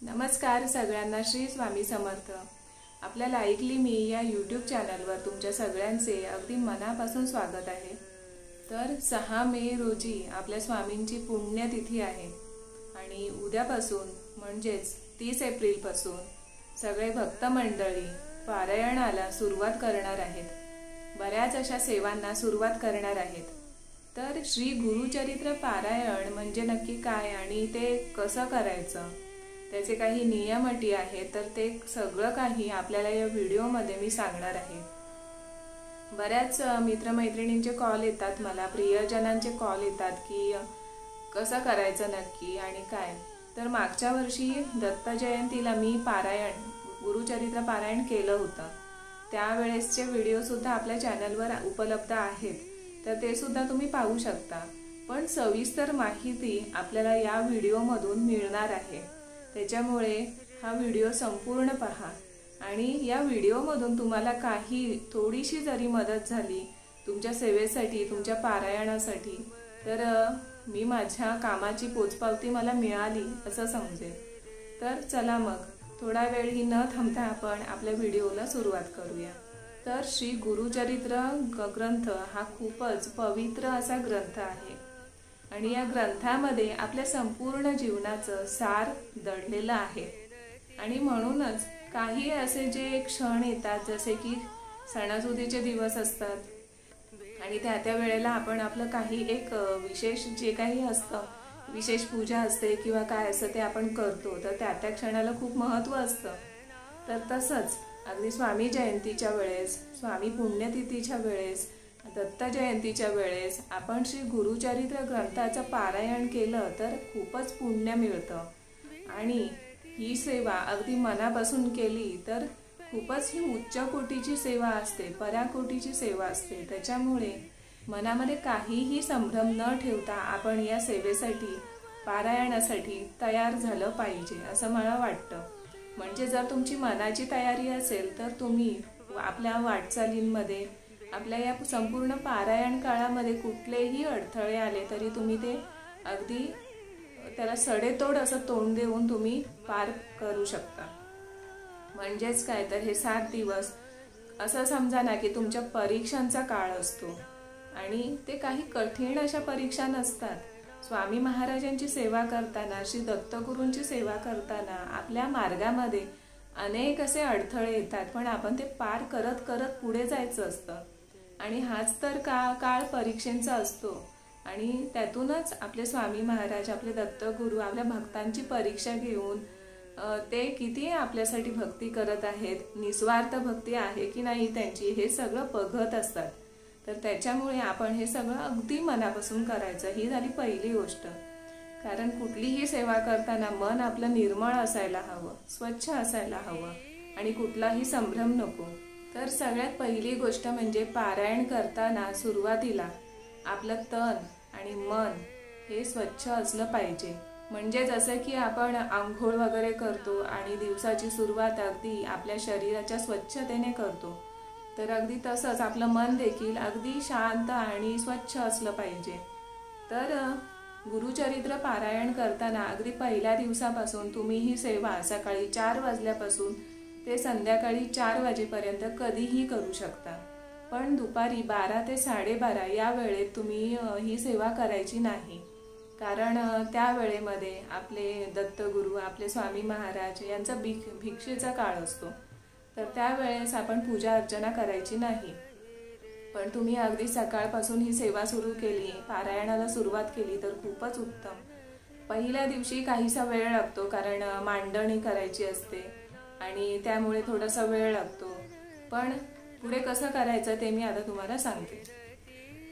नमस्कार सगळ्यांना, श्री स्वामी समर्थ। आपल्या लाईकली मी या यूट्यूब चॅनलवर तुमच्या सगळ्यांचे अगदी मनापासून स्वागत आहे। तर 6 मे रोजी आपल्या स्वामींची पुण्यतिथी आहे आणि उद्यापासून म्हणजेच 30 एप्रिल पासून सगळे भक्त मंडळी पारायणाला सुरुवात करणार आहेत। बऱ्याच अशा सेवांना सुरुवात करणार आहेत। तर श्री गुरुचरित्र पारायण म्हणजे नक्की काय आणि ते कसं करायचं, त्याचे काही नियम अटी आहेत, तर ते सगळं काही आपल्याला या व्हिडिओमध्ये मी सांगणार आहे। बऱ्याच मित्रमैत्रिणींचे कॉल येतात, मला प्रियजनांचे कॉल येतात की कसं करायचं नक्की आणि काय। तर मागच्या वर्षी दत्त जयंतीला मी गुरुचरित्र पारायण केलं होतं। त्यावेळेसचे व्हिडिओ सुद्धा आपल्या चॅनलवर उपलब्ध आहेत, तर ते सुद्धा तुम्ही पाहू शकता। पण सविस्तर माहिती आपल्याला या व्हिडिओमधून मिळणार आहे, त्याच्यामुळे हा व्हिडिओ संपूर्ण पहा। आणि या व्हिडिओमधून तुम्हाला काही थोडीशी जरी मदत झाली तुमच्या सेवेसाठी, तुमच्या पारायणासाठी, तर मी माझ्या कामाची पोचपावती मला मिळाली असं समजेल। तर चला मग थोडा वेळही न थांबता आपण आपल्या व्हिडिओला सुरुवात करूया। तर श्री गुरुचरित्र ग्रंथ हा खूपच पवित्र असा ग्रंथ आहे आणि या ग्रंथामध्ये आपल्या संपूर्ण जीवनाचं सार दडलेलं आहे। आणि म्हणूनच काही असे जे क्षण येतात, जसे की सणासुदीचे दिवस असतात आणि त्या वेळेला आपण आपलं काही एक विशेष जे काही असतं, विशेष पूजा असते किंवा काय असतं ते आपण करतो, तर त्या क्षणाला खूप महत्त्व असतं। तर तसंच अगदी स्वामी जयंतीच्या वेळेस, स्वामी पुण्यतिथीच्या वेळेस, दत्त जयंतीच्या वेळेस आपण श्री गुरुचरित्र ग्रंथाचं पारायण केलं तर खूपच पुण्य मिळतं। आणि ही सेवा अगदी मनापासून केली तर खूपच ही उच्च कोटीची सेवा असते, पराकोटीची सेवा असते। त्याच्यामुळे मनामध्ये काहीही संभ्रम न ठेवता आपण या सेवेसाठी, पारायणासाठी तयार झालं पाहिजे असं मला वाटतं। म्हणजे जर तुमची मनाची तयारी असेल तर तुम्ही आपल्या वाटचालींमध्ये, आपल्या या संपूर्ण पारायण काळामध्ये कुठलेही अडथळे आले तरी तुम्ही ते अगदी त्याला सडेतोड असं तोंड देऊन तुम्ही पार करू शकता। म्हणजेच काय, तर हे 7 दिवस असं समजा ना की तुमच्या परीक्षांचा काळ असतो आणि ते काही कठीण अशा परीक्षा नसतात। स्वामी महाराजांची सेवा करताना, श्री दत्तगुरूंची सेवा करताना आपल्या मार्गामध्ये अनेक असे अडथळे येतात, पण आपण ते पार करत करत पुढे जायचं असतं। आणि हाच तर काळ परीक्षेचा असतो आणि त्यातूनच आपले स्वामी महाराज, आपले दत्तगुरू आपल्या भक्तांची परीक्षा घेऊन ते किती आपल्यासाठी भक्ती करत आहेत, निस्वार्थ भक्ती आहे की नाही त्यांची, हे सगळं बघत असतात। तर त्याच्यामुळे आपण हे सगळं अगदी मनापासून करायचं, ही झाली पहिली गोष्ट। कारण कुठलीही सेवा करताना मन आपलं निर्मळ असायला हवं, स्वच्छ असायला हवं आणि कुठलाही संभ्रम नको। तर सगळ्यात पहिली गोष्ट म्हणजे पारायण करताना सुरुवातीला आपलं तन आणि मन हे स्वच्छ असलं पाहिजे। म्हणजे जसं की आपण आंघोळ वगैरे करतो आणि दिवसाची सुरुवात अगदी आपल्या शरीराच्या स्वच्छतेने करतो, तर अगदी तसंच आपलं मन देखील अगदी शांत आणि स्वच्छ असलं पाहिजे। तर गुरुचरित्र पारायण करताना अगदी पहिल्या दिवसापासून तुम्ही ही सेवा सकाळी 4 वाजल्यापासून ते संध्याकाळी 4 वाजेपर्यंत कधीही करू शकता। पण दुपारी 12 ते 12:30 या वेळेत तुम्ही ही सेवा करायची नाही, कारण त्या वेळेमध्ये आपले दत्तगुरू, आपले स्वामी महाराज यांचा भिक्षेचा काळ असतो, तर त्यावेळेस आपण पूजा अर्चना करायची नाही। पण तुम्ही अगदी सकाळपासून ही सेवा सुरू केली, पारायणाला सुरुवात केली तर खूपच उत्तम। पहिल्या दिवशी काहीसा वेळ लागतो, कारण मांडणी करायची असते आणि त्यामुळे थोडासा वेळ लागतो, पण पुढे कसं करायचं ते मी आता तुम्हाला सांगते।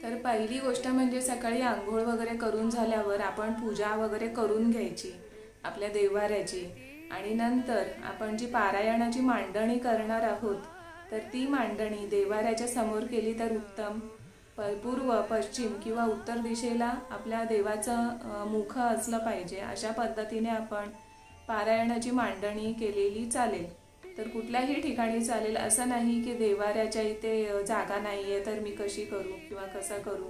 तर पहिली गोष्ट म्हणजे सकाळी आंघोळ वगैरे करून झाल्यावर आपण पूजा वगैरे करून घ्यायची आपल्या देवाऱ्याची, आणि नंतर आपण जी पारायणाची मांडणी करणार आहोत तर ती मांडणी देवाऱ्याच्या समोर केली तर उत्तम। पूर्व, पश्चिम किंवा उत्तर दिशेला आपल्या देवाचं मुख असलं पाहिजे, अशा पद्धतीने आपण पारायणाची मांडणी केलेली चालेल। तर कुठल्याही ठिकाणी चालेल, असं नाही की देवाऱ्याच्या इथे जागा नाहीये तर मी कशी करू किंवा कसं करू,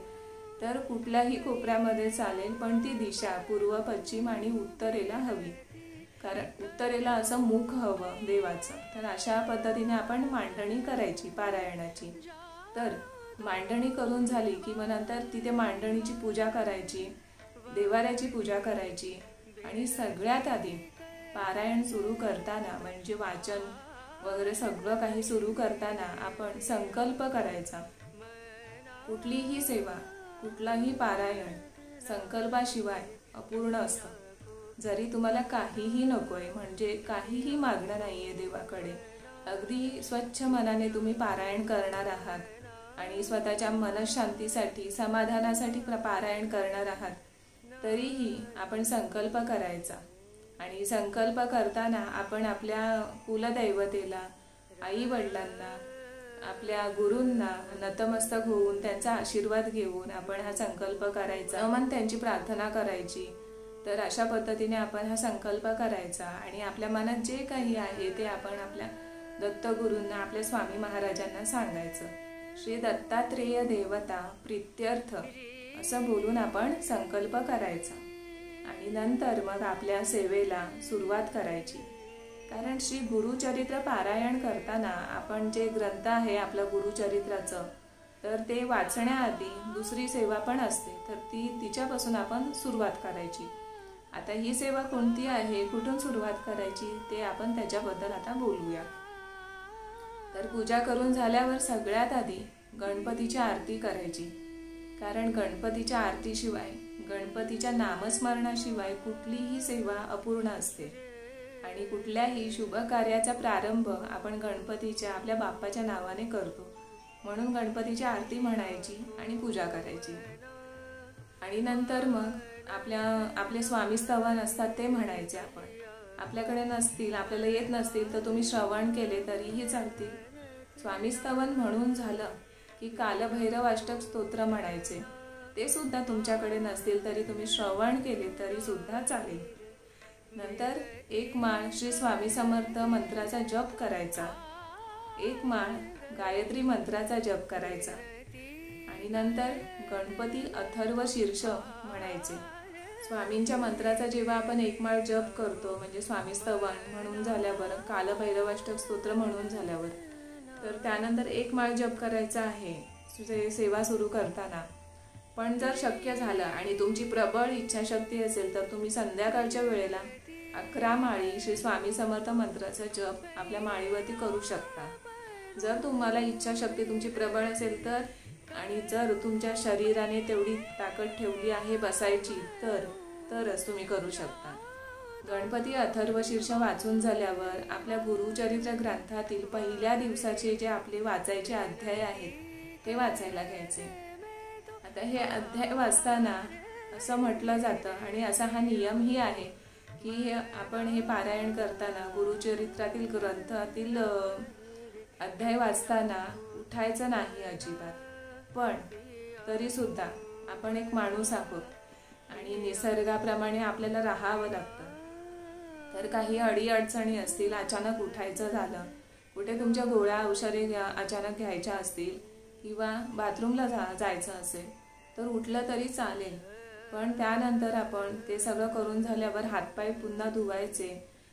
तर कुठल्याही कोपऱ्यामध्ये चालेल, पण ती दिशा पूर्व, पश्चिम आणि उत्तरेला हवी। कारण उत्तरेला असं मुख हवं देवाचं. तर अशा पद्धतीने आपण मांडणी करायची पारायणाची. तर मांडणी करून झाली की मग नंतर तिथे मांडणीची पूजा करायची, देवाऱ्याची पूजा करायची. आणि सगळ्यात आधी पारायण सुरू करताना म्हणजे वाचन वगैरे सगळं काही सुरू करताना आपण संकल्प करायचा. कुठलीही सेवा, कुठलाही पारायण संकल्पाशिवाय अपूर्ण असतं. जरी तुम्हाला काहीही नकोय, म्हणजे काहीही मागणं नाहीये देवाकडे, अगदी स्वच्छ मनाने तुम्ही पारायण करणार आहात आणि स्वतःच्या मनशांतीसाठी समाधानासाठी पारायण करणार आहात, तरीही आपण संकल्प करायचा. आणि संकल्प करताना आपण आपल्या कुलदैवतेला, आई वडिलांना, आपल्या गुरूंना नतमस्तक होऊन त्यांचा आशीर्वाद घेऊन आपण हा संकल्प करायचा, मन त्यांची प्रार्थना करायची. तर अशा पद्धतीने आपण हा संकल्प करायचा आणि आपल्या मनात जे काही आहे ते आपण आपल्या दत्तगुरूंना, आपल्या स्वामी महाराजांना सांगायचं. श्री दत्तात्रेय देवता प्रीत्यर्थ असं बोलून आपण संकल्प करायचा. आणि नंतर मग आपल्या सेवेला सुरुवात करायची. कारण श्री गुरुचरित्र पारायण करताना आपण जे ग्रंथ आहे आपलं गुरुचरित्राचं, तर ते वाचण्याआधी दुसरी सेवा पण असते, तर तिच्यापासून आपण सुरुवात करायची. आता ही सेवा कोणती आहे, कुठून सुरुवात करायची, ते आपण त्याच्याबद्दल आता बोलूया. तर पूजा करून झाल्यावर सगळ्यात आधी गणपतीची आरती करायची. कारण गणपतीच्या आरतीशिवाय, गणपतीच्या नामस्मरणाशिवाय कुठलीही सेवा अपूर्ण असते. आणि कुठल्याही शुभ कार्याचा प्रारंभ आपण गणपतीच्या, आपल्या बाप्पाच्या नावाने करतो. म्हणून गणपतीची आरती म्हणायची आणि पूजा करायची. आणि नंतर मग आपले स्वामी स्तवन असतात ते म्हणायचे. आपण आपल्याकडे नसतील, आपल्याला येत नसतील तर तुम्ही श्रवण केले तरीही चालतील. स्वामी स्तवन म्हणून झालं की कालभैरव अष्टक स्तोत्र म्हणायचे. ते सुद्धा तुमच्याकडे नसतील तरी तुम्ही श्रवण केले तरी सुद्धा चालेल. नंतर एक माळ श्री स्वामी समर्थ मंत्राचा जप करायचा, एक माळ गायत्री मंत्राचा जप करायचा. आणि नंतर गणपती अथर्व शीर्ष म्हणायचे. स्वामींच्या मंत्राचा जेव्हा आपण एक माळ जप करतो, म्हणजे स्वामी स्तवन म्हणून झाल्यावर, कालभैरव अष्टक स्तोत्र म्हणून झाल्यावर, तर त्यानंतर एक माळ जप करायचा आहे सेवा सुरू करताना. पण जर शक्य झालं आणि तुमची प्रबळ इच्छाशक्ती असेल तर तुम्ही संध्याकाळच्या वेळेला 11 माळी श्री स्वामी समर्थ मंत्राचा जप आपल्या माळीवरती करू शकता. जर तुम्हाला इच्छाशक्ती तुमची प्रबळ असेल तर, आणि जर तुमच्या शरीराने तेवढी ताकद ठेवली आहे बसायची तरच तुम्ही करू शकता. गणपती अथर्व शीर्ष वाचून झाल्यावर आपल्या गुरुचरित्र ग्रंथातील पहिल्या दिवसाचे जे आपले वाचायचे अध्याय आहेत ते वाचायला घ्यायचे. आता हे अध्याय वाचताना असं म्हटलं जातं आणि असा हा नियमही आहे की आपण हे पारायण करताना गुरुचरित्रातील ग्रंथातील अध्याय वाचताना उठायचं नाही अजिबात. पण तरी सुद्धा आपण एक माणूस आहोत आणि निसर्गाप्रमाणे आपल्याला राहावं लागतं. तर काही अडीअडचणी असतील, अचानक उठायचं झालं, कुठे तुमच्या गोळ्या औषधे अचानक घ्यायच्या असतील किंवा बाथरूमला जायचं असेल तर उठलं तरी चालेल. पण त्यानंतर आपण ते सगळं करून झाल्यावर हातपाय पुन्हा धुवायचे,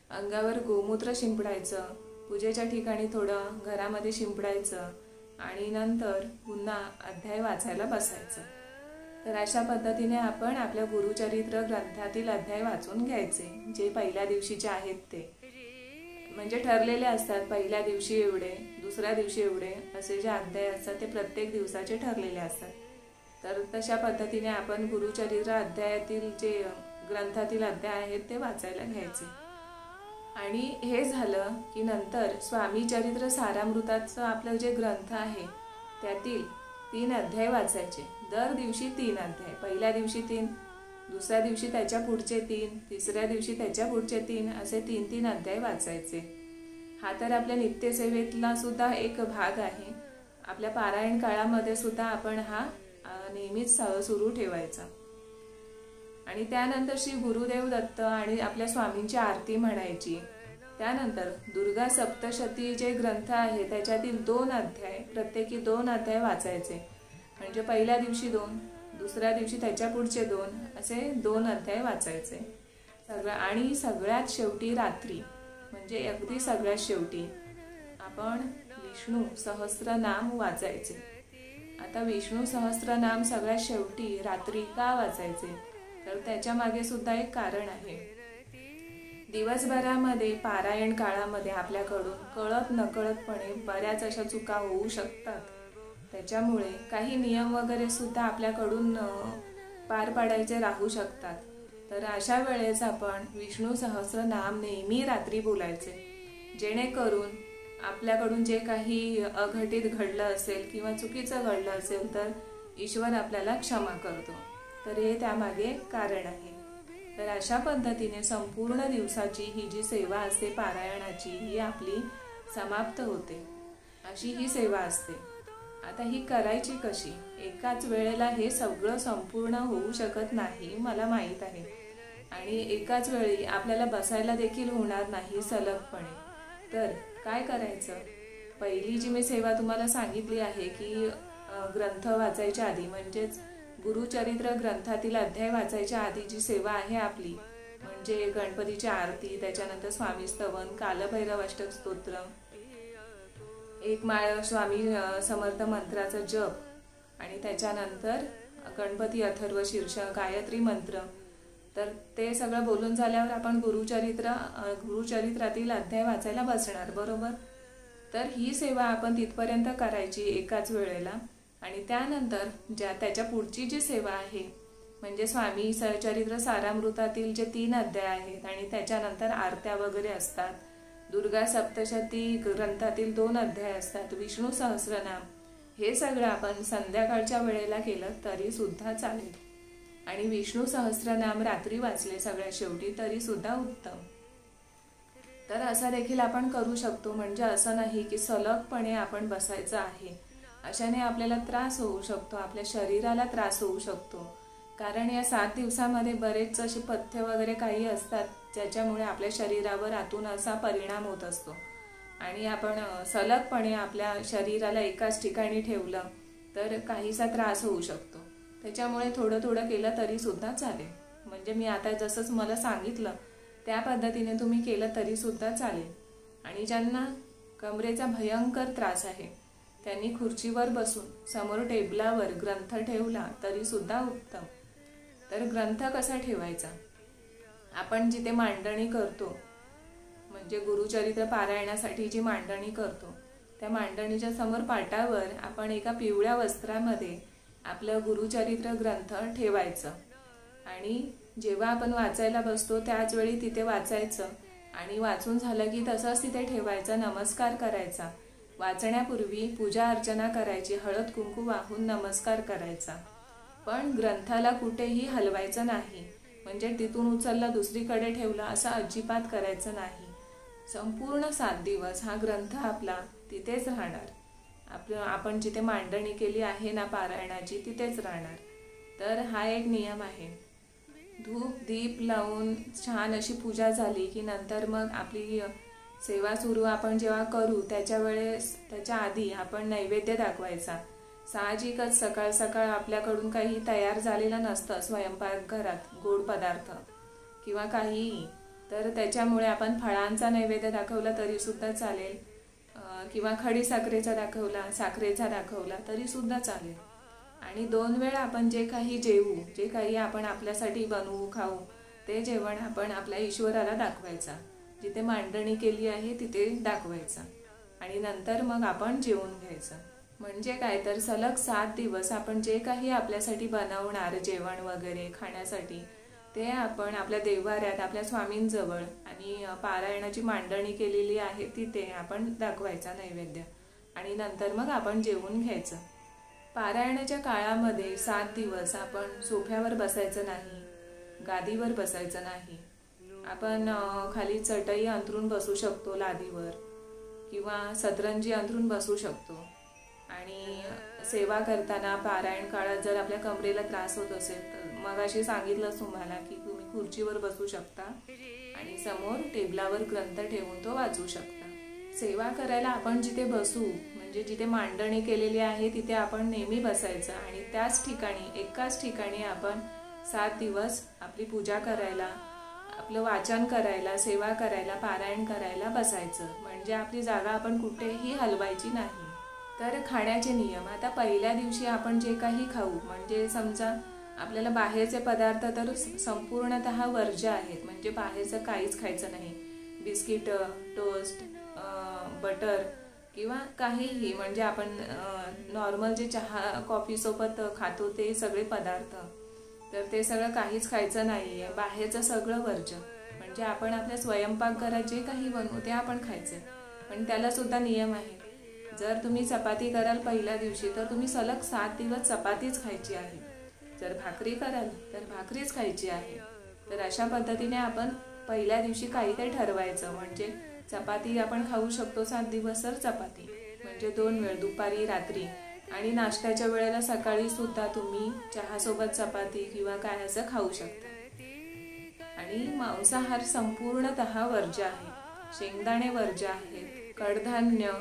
अंगावर गोमूत्र शिंपडायचं, पूजेच्या ठिकाणी थोडं घरामध्ये शिंपडायचं आणि नंतर पुन्हा अध्याय वाचायला बसायचं. तर अशा पद्धतीने आपण आपल्या गुरुचरित्र ग्रंथातील अध्याय वाचून घ्यायचे, जे पहिल्या दिवशीचे आहेत ते, म्हणजे ठरलेले असतात. पहिल्या दिवशी एवढे, दुसऱ्या दिवशी एवढे असे जे अध्याय असतात ते प्रत्येक दिवसाचे ठरलेले असतात. तर तशा पद्धतीने आपण गुरुचरित्र अध्यायातील जे ग्रंथातील अध्याय आहेत ते वाचायला घ्यायचे. आणि हे झालं की नंतर स्वामी चरित्र सारामृताचं आपलं जे ग्रंथ आहे त्यातील 3 अध्याय वाचायचे. दर दिवशी 3 अध्याय, पहिल्या दिवशी 3, दुसऱ्या दिवशी त्याच्या पुढचे 3, तिसऱ्या दिवशी त्याच्या पुढचे 3, असे 3-3 अध्याय वाचायचे. हा तर आपल्या नित्यसेवेतला सुद्धा एक भाग आहे. आपल्या पारायण काळामध्ये सुद्धा आपण हा नेहमीच सुरू ठेवायचा. आणि त्यानंतर श्री गुरुदेव दत्त आणि आपल्या स्वामींची आरती म्हणायची. त्यानंतर दुर्गा सप्तशती जे ग्रंथ आहे त्याच्यातील 2 अध्याय, प्रत्येकी 2 अध्याय वाचायचे. म्हणजे पहिल्या दिवशी 2, दुसऱ्या दिवशी त्याच्या पुढचे 2, असे 2 अध्याय वाचायचे. आणि सगळ्यात शेवटी रात्री, म्हणजे अगदी सगळ्यात शेवटी आपण विष्णू सहस्त्रनाम वाचायचे. आता विष्णू सहस्त्रनाम सगळ्यात शेवटी रात्री का वाचायचे, तर त्याच्या मागे सुद्धा एक कारण आहे. दिवसभरामध्ये पारायण काळामध्ये आपल्याकडून कळत नकळतपणे बऱ्याच अशा चुका होऊ शकतात. त्याच्यामुळे काही नियम वगैरे सुद्धा आपल्याकडून पार पाडायचे राहू शकतात. तर अशा वेळेस आपण विष्णू सहस्त्रनाम नेहमी रात्री बोलायचे, जेणेकरून आपल्याकडून जे काही अघटित घडलं असेल किंवा चुकीचं घडलं असेल तर ईश्वर आपल्याला क्षमा करतो. तर हे त्यामागे कारण आहे. तर अशा पद्धतीने संपूर्ण दिवसाची ही जी सेवा असते पारायणाची, ही आपली समाप्त होते. अशी ही सेवा असते. आता ही करायची कशी? एकाच वेळेला हे सगळं संपूर्ण होऊ शकत नाही, मला माहीत आहे. आणि एकाच वेळी आपल्याला बसायला देखील होणार नाही सलगपणे. तर काय करायचं? पहिली जी मी सेवा तुम्हाला सांगितली आहे की ग्रंथ वाचायच्या आधी, म्हणजेच गुरुचरित्र ग्रंथातील अध्याय वाचायच्या आधी जी सेवा आहे आपली, म्हणजे गणपतीची आरती, त्याच्यानंतर स्वामी स्तवन, कालभैरव अष्टक स्तोत्र, एक माळ स्वामी समर्थ मंत्राचा जप, आणि त्याच्यानंतर गणपती अथर्व शीर्ष गायत्री मंत्र. तर ते सगळं बोलून झाल्यावर आपण गुरुचरित्रातील अध्याय वाचायला बसणार, बरोबर? तर ही सेवा आपण तिथपर्यंत करायची एकाच वेळेला. आणि त्यानंतर त्याच्या पुढची जी सेवा आहे, म्हणजे स्वामी चरित्र सारामृतातील जे 3 अध्याय आहेत आणि त्याच्यानंतर आरत्या वगैरे असतात, दुर्गा सप्तशती ग्रंथातील 2 अध्याय असतात, विष्णू सहस्रनाम, हे सगळं आपण संध्याकाळच्या वेळेला केलं तरी सुद्धा चालेल. आणि विष्णू सहस्रनाम रात्री वाचले सगळ्यात शेवटी तरी सुद्धा उत्तम. तर असं देखील आपण करू शकतो. म्हणजे असं नाही की सलगपणे आपण बसायचं आहे. अशाने आपल्याला त्रास होऊ शकतो, आपल्या शरीराला त्रास होऊ शकतो. कारण या 7 दिवसामध्ये बरेच असे पथ्य वगैरे काही असतात ज्याच्यामुळे आपल्या शरीरावर आतून असा परिणाम होत असतो. आणि आपण सलगपणे आपल्या शरीराला एकाच ठिकाणी ठेवलं तर काहीसा त्रास होऊ शकतो. त्याच्यामुळे थोडं थोडं केलं तरी सुद्धा चालेल. म्हणजे मी आता जसंच मला सांगितलं त्या पद्धतीने तुम्ही केलं तरी सुद्धा चालेल. आणि ज्यांना कमरेचा भयंकर त्रास आहे त्यांनी खुर्चीवर बसून समोर टेबलावर ग्रंथ ठेवला तरी सुद्धा उत्तम. तर ग्रंथ कसा ठेवायचा? आपण जिथे मांडणी करतो, म्हणजे गुरुचरित्र पारायणासाठी जी मांडणी करतो, त्या मांडणीच्या समोर पाटावर आपण एका पिवळ्या वस्त्रामध्ये आपलं गुरुचरित्र ग्रंथ ठेवायचं. आणि जेव्हा आपण वाचायला बसतो त्याच वेळी तिथे वाचायचं. आणि वाचून झालं की तसंच तिथे ठेवायचं, नमस्कार करायचा. वाचण्यापूर्वी पूजा अर्चना करायची, हळद कुंकू वाहून नमस्कार करायचा. पण ग्रंथाला कुठेही हलवायचं नाही. म्हणजे तिथून उचलला दुसरीकडे ठेवला असं अजिबात करायचं नाही. संपूर्ण 7 दिवस हा ग्रंथ आपला तिथेच राहणार. आपण जिथे मांडणी केली आहे ना पारायणाची तिथेच राहणार. तर हा एक नियम आहे. धूप दीप लावून छान अशी पूजा झाली की नंतर मग आपली सेवा सुरू आपण जेव्हा करू त्याच्या आधी आपण नैवेद्य दाखवायचा. साहजिकच सकाळ सकाळ आपल्याकडून काही तयार झालेलं नसतं स्वयंपाकघरात, गोड पदार्थ किंवा काहीही. तर त्याच्यामुळे आपण फळांचा नैवेद्य दाखवला तरी सुद्धा चालेल, किंवा खडी साखरेचा दाखवला, साखरेचा दाखवला तरी सुद्धा चालेल. आणि 2 वेळा आपण जे काही जेवू, जे काही आपण आपल्यासाठी बनवू खाऊ, ते जेवण आपण आपल्या ईश्वराला दाखवायचा. जिथे मांडणी केली आहे तिथे दाखवायचा. आणि नंतर मग आपण जेवून घ्यायचं. म्हणजे काय तर सलग 7 दिवस आपण जे काही आपल्यासाठी बनवणार जेवण वगैरे खाण्यासाठी, ते आपण आपल्या देवाऱ्यात आपल्या स्वामींजवळ आणि पारायणाची मांडणी केलेली आहे तिथे आपण दाखवायचा नैवेद्य. आणि नंतर मग आपण जेवून घ्यायचं. पारायणाच्या काळामध्ये 7 दिवस आपण सोफ्यावर बसायचं नाही, गादीवर बसायचं नाही. आपण खाली चटई अंथरून बसू शकतो लादीवर, किंवा सतरंजी अंथरून बसू शकतो. आणि सेवा करताना पारायण काळात जर आपल्या कमरेला त्रास होत असेल तर मगाशी सांगितलं तुम्हाला की तुम्ही खुर्चीवर बसू शकता आणि समोर टेबलावर ग्रंथ ठेवून तो वाचू शकता. सेवा करायला आपण जिथे बसू, म्हणजे जिथे मांडणी केलेली आहे तिथे आपण नेहमी बसायचं. आणि त्याच ठिकाणी एकाच ठिकाणी आपण 7 दिवस आपली पूजा करायला आपलं वाचन करायला, सेवा करायला, पारायण करायला बसायचं. म्हणजे आपली जागा आपण कुठेही हलवायची नाही. तर खाण्याचे नियम, आता पहिल्या दिवशी आपण जे काही खाऊ, म्हणजे समजा आपल्याला बाहेरचे पदार्थ तर संपूर्णतः वर्ज्य आहेत. म्हणजे बाहेरचं काहीच खायचं नाही. बिस्किट, टोस्ट, बटर किंवा काहीही, म्हणजे आपण नॉर्मल जे चहा कॉफी सोबत खातो ते सगळे पदार्थ, तर ते सगळं काहीच खायचं नाही आहे. बाहेरचं सगळं वर्ज्य. म्हणजे आपण आपल्या स्वयंपाकघरात जे काही बनवू ते आपण खायचं. पण त्याला सुद्धा नियम आहे. जर तुम्ही चपाती कराल पहिल्या दिवशी तर तुम्ही सलग 7 दिवस चपातीच खायची आहे. जर भाकरी कराल तर भाकरीच खायची आहे. तर अशा पद्धतीने आपण पहिल्या दिवशी काहीतरी ठरवायचं. म्हणजे चपाती आपण खाऊ शकतो 7 दिवस तर चपाती, म्हणजे 2 वेळ, दुपारी, रात्री. आणि नाश्त्याच्या वेळेला सकाळी सुद्धा तुम्ही चहासोबत चपाती किंवा काय असं खाऊ शकता. आणि मांसाहार संपूर्णतः वर्ज्य आहे. शेंगदाणे वर्ज्य आहेत. कडधान्य,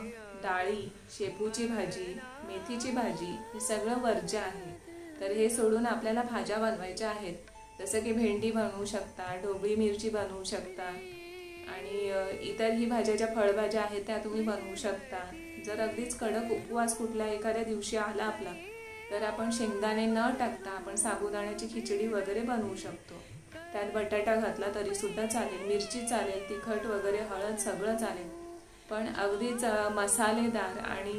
डाळी, शेपूची भाजी, मेथीची भाजी हे सगळं वर्ज्य आहे. तर हे सोडून आपल्याला भाज्या बनवायच्या आहेत. जसं की भेंडी बनवू शकता, ढोबळी मिरची बनवू शकता आणि इतरही भाज्या ज्या फळभाज्या आहेत त्या तुम्ही बनवू शकता. जर अगदीच कडक उपवास कुठला एखाद्या दिवशी आला आपला, तर आपण शेंगदाणे न टाकता आपण साबुदाण्याची खिचडी वगैरे बनवू शकतो. त्यात बटाटा घातला तरी सुद्धा चालेल, मिरची चालेल, तिखट वगैरे, हळद सगळं चालेल. पण अगदीच मसालेदार आणि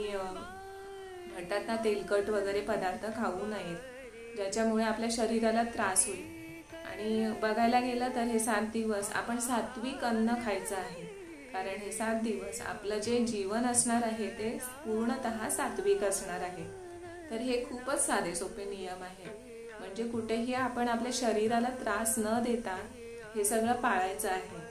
म्हणतात ना तेलकट वगैरे पदार्थ खाऊ नयेत, ज्याच्यामुळे आपल्या शरीराला त्रास होईल. आणि बघायला गेलं तर हे 7 दिवस आपण सात्विक अन्न खायचं आहे. कारण हे 7 दिवस आपलं जे जीवन असणार आहे ते पूर्णतः सात्विक असणार आहे. तर हे खूपच साधे सोपे नियम आहे. म्हणजे कुठेही आपण आपल्या शरीराला त्रास न देता हे सगळं पाळायचं आहे.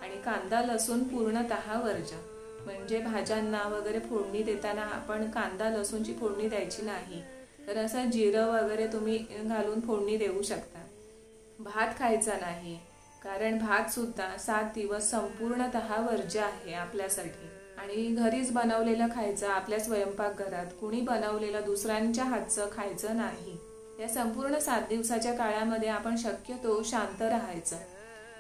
आणि कांदा लसूण पूर्णतः वर्ज्य. म्हणजे भाज्यांना वगैरे फोडणी देताना आपण कांदा लसूणची फोडणी द्यायची नाही. तर असं जिरं वगैरे तुम्ही घालून फोडणी देऊ शकता. भात खायचा नाही, कारण भात सुद्धा 7 दिवस संपूर्णतः वर्ज्य आहे आपल्यासाठी. आणि घरीच बनवलेलं खायचं, आपल्या स्वयंपाकघरात कुणी बनवलेलं दुसऱ्यांच्या हातचं खायचं नाही. या संपूर्ण 7 दिवसाच्या काळामध्ये आपण शक्यतो शांत राहायचं.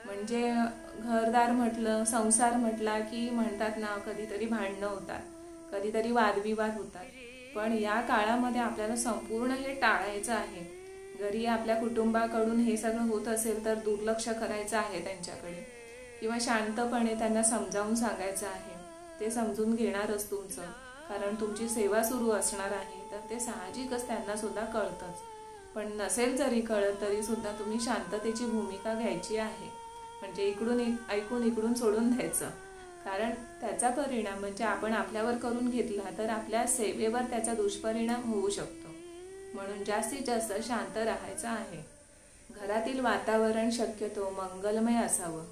म्हणजे घरदार म्हटलं, संसार म्हटला की म्हणतात ना कधीतरी भांडणं होतात, कधीतरी वादविवाद होतात. पण या काळामध्ये आपल्याला संपूर्ण हे टाळायचं आहे. घरी आपल्या कुटुंबाकडून हे सगळं होत असेल तर दुर्लक्ष करायचं आहे त्यांच्याकडे, किंवा शांतपणे त्यांना समजावून सांगायचं आहे. ते समजून घेणारच तुमचं, कारण तुमची सेवा सुरू असणार आहे. तर ते साहजिकच त्यांना सुद्धा कळतंच. पण नसेल जरी कळत तरी सुद्धा तुम्ही शांततेची भूमिका घ्यायची आहे. म्हणजे इकडून ऐकून इकडून सोडून द्यायचं. कारण त्याचा परिणाम म्हणजे आपण आपल्यावर करून घेतला तर आपल्या सेवेवर त्याचा दुष्परिणाम होऊ शकतो. म्हणून जास्तीत जास्त शांत राहायचं आहे. घरातील वातावरण शक्यतो मंगलमय असावं.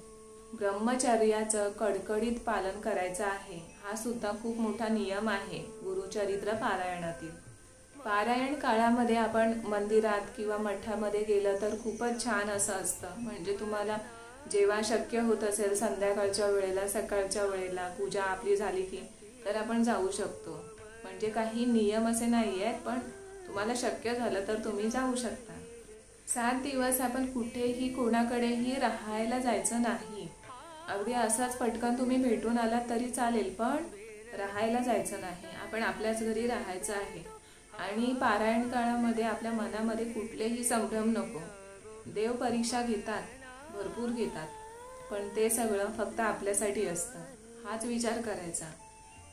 ब्रह्मचर्याचं कडकडीत पालन करायचं आहे. हा सुद्धा खूप मोठा नियम आहे गुरुचरित्र पारायणातील. पारायण काळामध्ये आपण मंदिरात किंवा मठामध्ये गेलं तर खूपच छान असं असतं. म्हणजे तुम्हाला जेव्हा शक्य होत असेल संध्याकाळच्या वेळेला, सकाळच्या वेळेला पूजा आपली झाली की तर आपण जाऊ शकतो. म्हणजे काही नियम असे नाही आहेत, पण तुम्हाला शक्य झालं तर तुम्ही जाऊ शकता. 7 दिवस आपण कुठेही कोणाकडेही राहायला जायचं नाही. अगदी असंच पटकन तुम्ही भेटून आलात तरी चालेल, पण राहायला जायचं नाही. आपण आपल्याच घरी राहायचं आहे. आणि पारायण काळामध्ये आपल्या मनामध्ये कुठलेही संभ्रम नको. देव परीक्षा घेतात, भरपूर घेतात, पण ते सगळं फक्त आपल्यासाठी असतं. हाच विचार करायचा.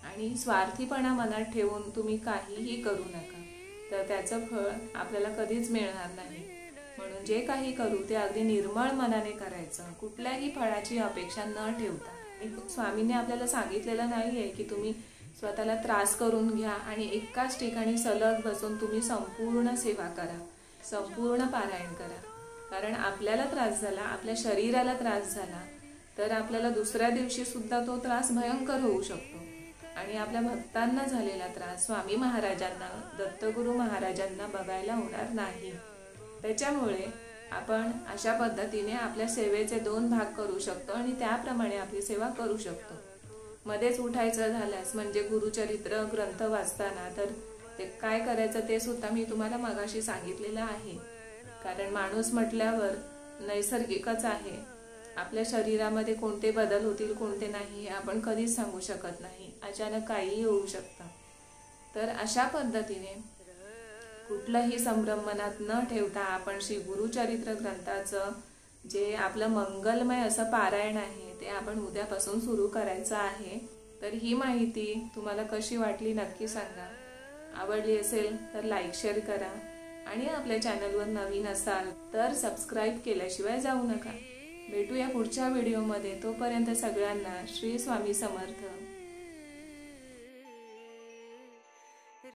आणि स्वार्थीपणा मनात ठेवून तुम्ही काहीही करू नका, तर त्याचं फळ आपल्याला कधीच मिळणार नाही. म्हणून जे काही करू ते अगदी निर्मळ मनाने करायचं, कुठल्याही फळाची अपेक्षा न ठेवता. आणि स्वामींनी आपल्याला सांगितलेलं नाही आहे की तुम्ही स्वतःला त्रास करून घ्या आणि एकाच ठिकाणी सलग बसून तुम्ही संपूर्ण सेवा करा, संपूर्ण पारायण करा. कारण आपल्याला त्रास झाला, आपल्या शरीराला त्रास झाला तर आपल्याला दुसऱ्या दिवशी सुद्धा तो त्रास भयंकर होऊ शकतो. आणि आपल्या भक्तांना झालेला त्रास स्वामी महाराजांना, दत्तगुरु महाराजांना बघायला होणार नाही. त्याच्यामुळे आपण अशा पद्धतीने आपल्या सेवेचे 2 भाग करू शकतो आणि त्याप्रमाणे आपली सेवा करू शकतो. मध्येच उठायचं झाल्यास म्हणजे गुरुचरित्र ग्रंथ वाचताना तर ते काय करायचं ते सुद्धा मी तुम्हाला मगाशी सांगितलेलं आहे. कारण माणूस म्हटल्यावर नैसर्गिकच आहे. आपल्या शरीरामध्ये कोणते बदल होतील कोणते नाही हे आपण कधीच सांगू शकत नाही. अचानक काहीही होऊ शकतं. तर अशा पद्धतीने कुठलंही संभ्रम मनात न ठेवता आपण श्री गुरुचरित्र ग्रंथाचं जे आपलं मंगलमय असं पारायण आहे ते आपण उद्यापासून सुरू करायचं आहे. तर ही माहिती तुम्हाला कशी वाटली नक्की सांगा. आवडली असेल तर लाईक शेअर करा आणि आपल्या चॅनलवर नवीन असाल तर सबस्क्राईब केल्याशिवाय जाऊ नका. भेटूया पुढच्या व्हिडिओमध्ये. तोपर्यंत सगळ्यांना श्री स्वामी समर्थ.